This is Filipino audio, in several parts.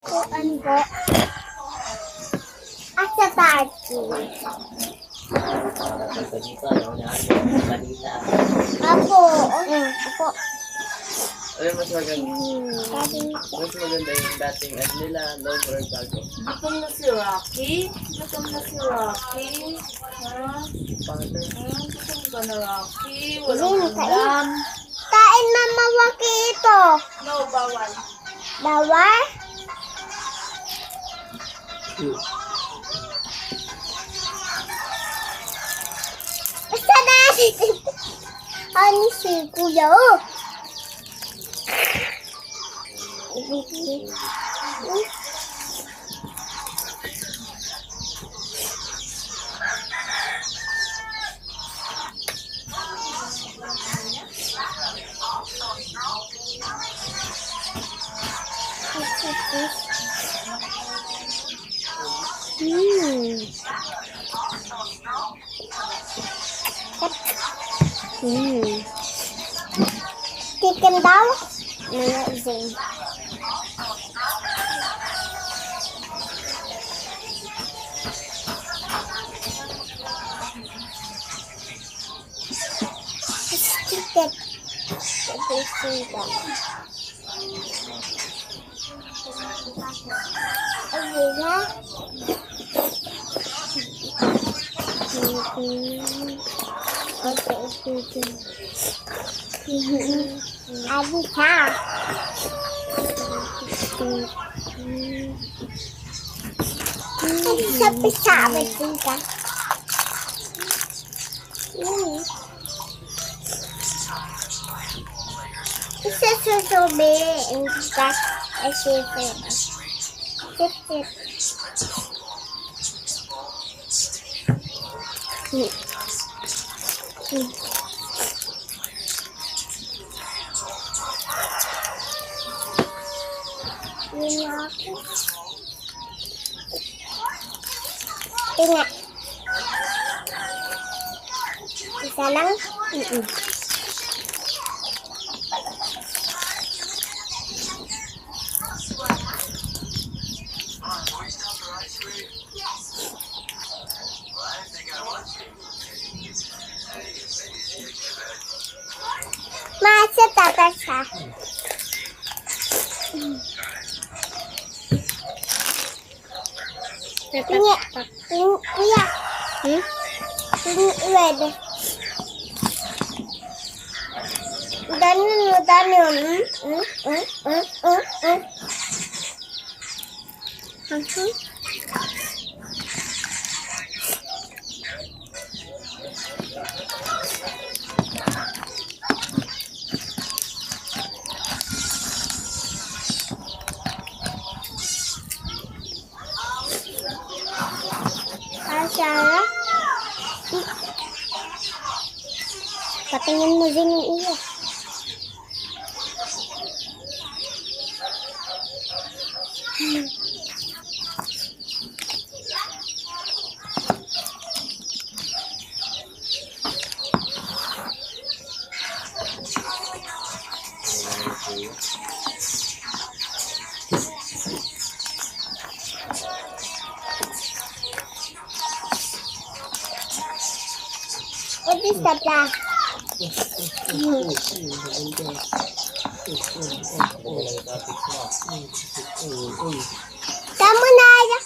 Upuan po. At sa party. Apo. Apo. Ano mas maganda? Mas maganda yung dating ad nila, low or bago. Gutom na si Rocky? Gutom na si Rocky? Ha? Gutom ka na, Rocky? Walang ulam. Kain Mama Waki ito. No, bawal. Bawal? Basta na. Ano si Kuya? Chicken daw? Amazing. Chicken. Abi ka. Sabi-sabi ka. Isa susubi. Ingkas. Asipin. Sip-sip. Tingnan. Isa lang? Masa tatas siya. Tingnan. Kuya. Red. Daniel. Sarah. Patingin mo din yung iyo. What is that? Kamu na ya.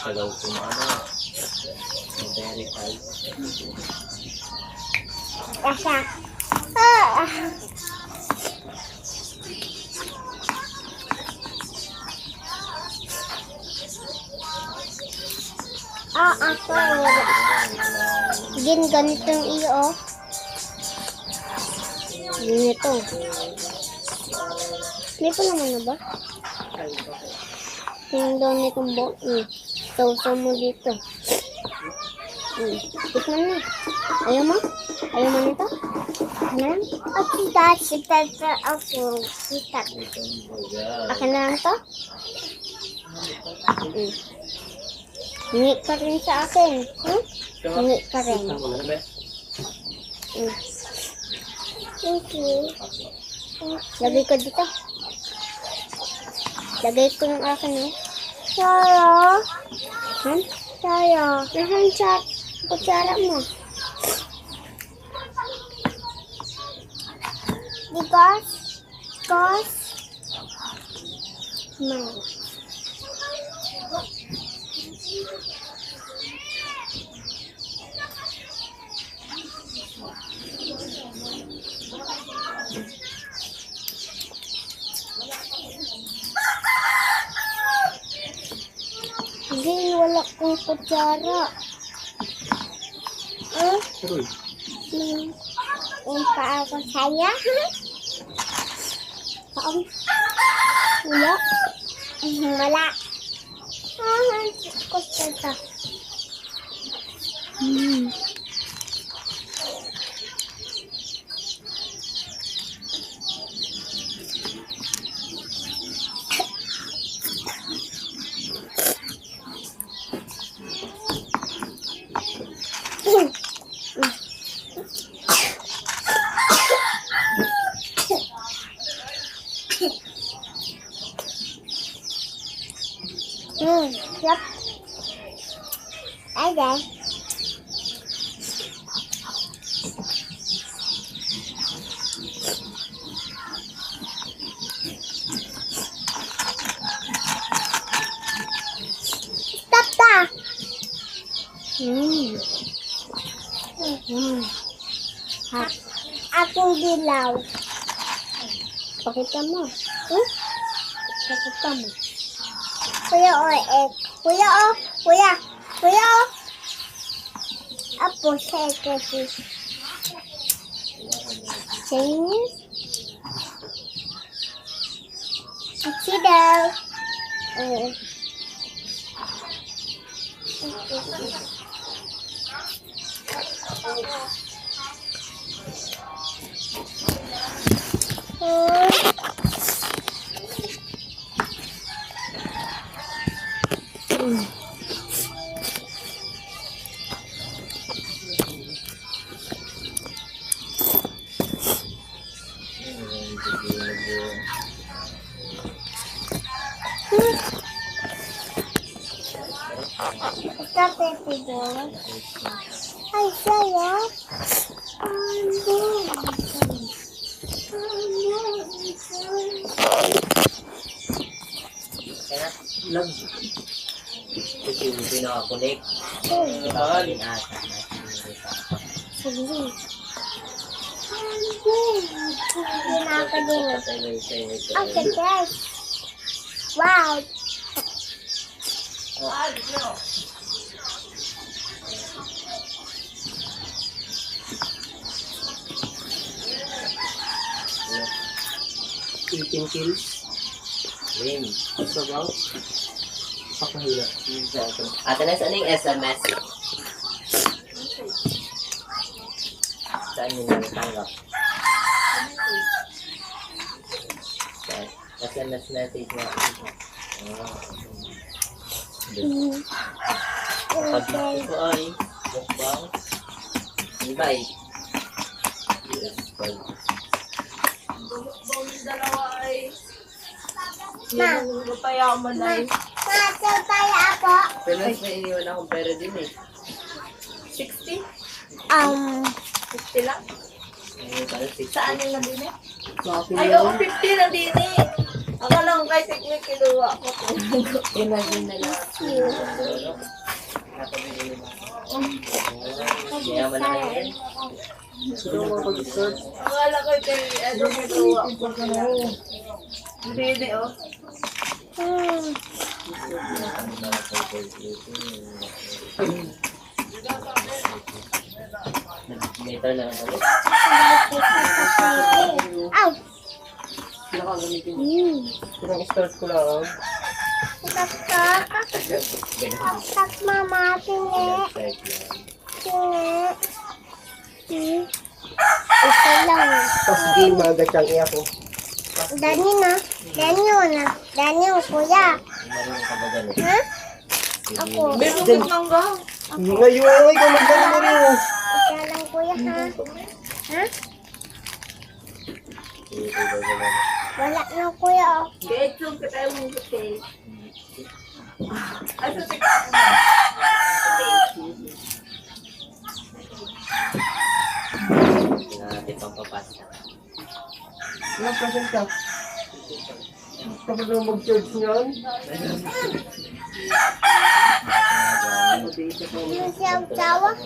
Hello, kumano. Very tight. Kasha. Ako. Ganitong iyo. Ganito. May pa naman na ba? Yung doon nitong bo. Sausaw mo dito. Tikman na. Ayaw mo? Ayaw mo nito? Ano lang? Kita. Ako. Kita. Akin na lang to? Hingi ka rin sa akin. Hingi ka rin. Ano ba? Thank you. Lagay ko dito. Lagay ko ng akin eh. Saya. Saya. Nasaan sa kutsara mo? Because mine. Hindi, wala kong kutsara. Tuloy. Yung paa ko saya. Paam. Wala. Wala. Kutsara. Yep. Okay. Stop ta. Akong dilaw. Pakita mo. Pakita mo. Kuya kuya kuya Apo saya kasi. Sini. Kecil daw. Capek tidur. Hai saya. Kaya, lag. Kasi yung pinaka-connect. Sige. Nakakadinig. Okay, guys. Wow. Eating kills. Game. Sabaw. Pakahila. Ate na, saan yung SMS? Saan yung natanggap? SMS message na. Kapag ko ay mukbang. Ibay. Yes, bye. Bumukbang yung dalawa ay. Yan ang payaman ay. Masal tayo ako. Pero may iniwan akong pera din eh. 60? 50 lang? Ayun, parang 60. Saan yung nandini? Ay, oo, 50 nandini. Ako lang kay Tikmi kiluwa ko. Imagine na lang. Nakabili mo. Mayaman na ngayon. Akala ko kay Edo kiluwa ko. Hindi, oh. Meter na lang ulit. Aw! Nakagamitin. Pinang stores ko lang. Tak mama tingin. Tingin. Isa lang. Tapos game mga gatyang iya ko. Dani na. Dani na. Dani kuya. Marunong ka ba ganun? Ha? Ako. May bukit lang ga. Ngayon, ikaw magdala mo rin. Isa lang kuya ha. Ha? Wala na kuya. Oh. Betong ka tayo mong bukit. Ay, sa tika. Natin pang papasta. Ilang percent ka? Tapos mo mag-charge niyan? Yung siyang tawa. Ano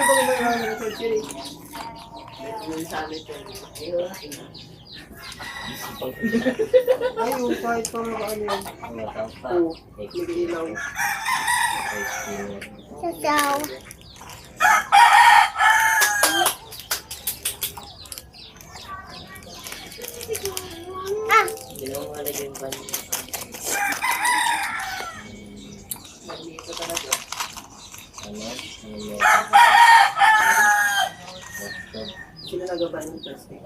ba naman yung mag-charge yun? Ay, yung kahit pa mga ano yan. Oo, mag-ilaw. Sa tawa. Ah! Hindi mo malagay yung pan. Ano? Ano yun? Sino nagaba ng plastic?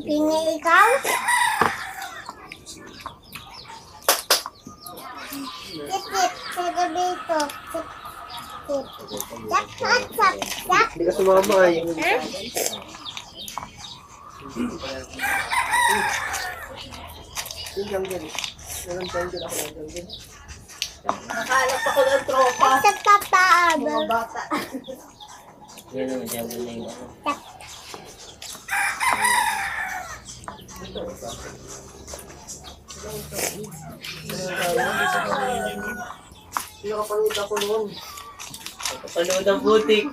Pini ikaw? Sit. Sige dito. Sit. Yak. Hindi ka sumama ay. Ha? Yung jungle. Walang jungle ako ng jungle. Nakalap ako ng tropa. Sa tataan. Mga bata. Yun naman, jungle na yung ano. Nakapanood ako noon. Panood ang butik.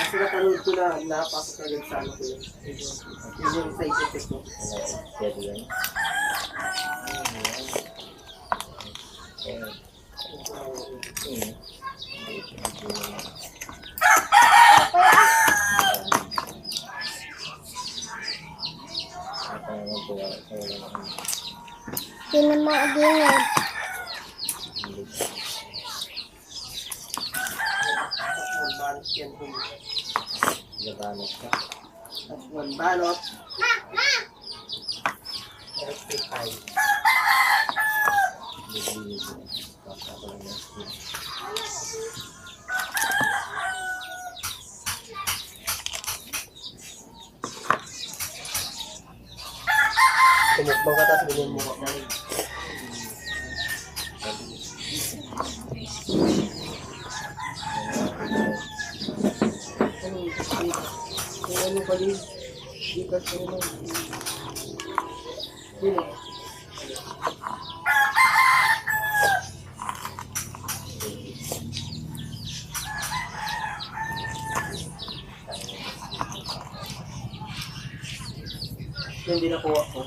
Kasi napanood ko na napasok na rin sa ano ko yun. Yun yung side effect ko. Pwede yan. Sino mo din yan? One balot yan kung Gabanot ka. at one balot. Rectify. Tumukbang ka tapos ganyan mo ka. Ano pa din? Di ka sino. Sino? Hindi nakuha ko.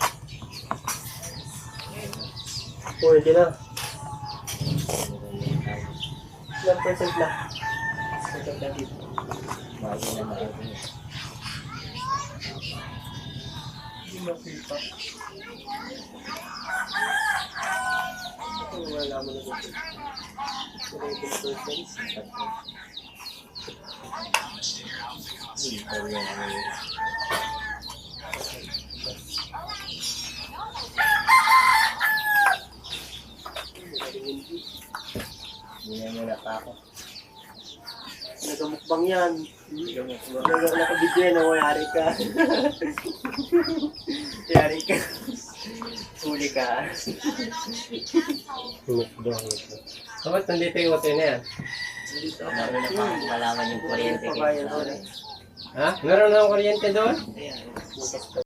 Hindi na. Ilang percent na? Percent na dito. Mahal na mahal. Hindi makita. Ano wala mo na dito? 11%. Hindi mo na pa ako. Nagamukbang yan. Nakabidyo yan, yari ka. Yari ka. Huli ka. Mukbang. Kapag nandito yung hotel na yan? Dito. Meron na pang malaman yung kuryente. Pabayan ko na. Ha? Meron na akong kuryente doon? Ayan.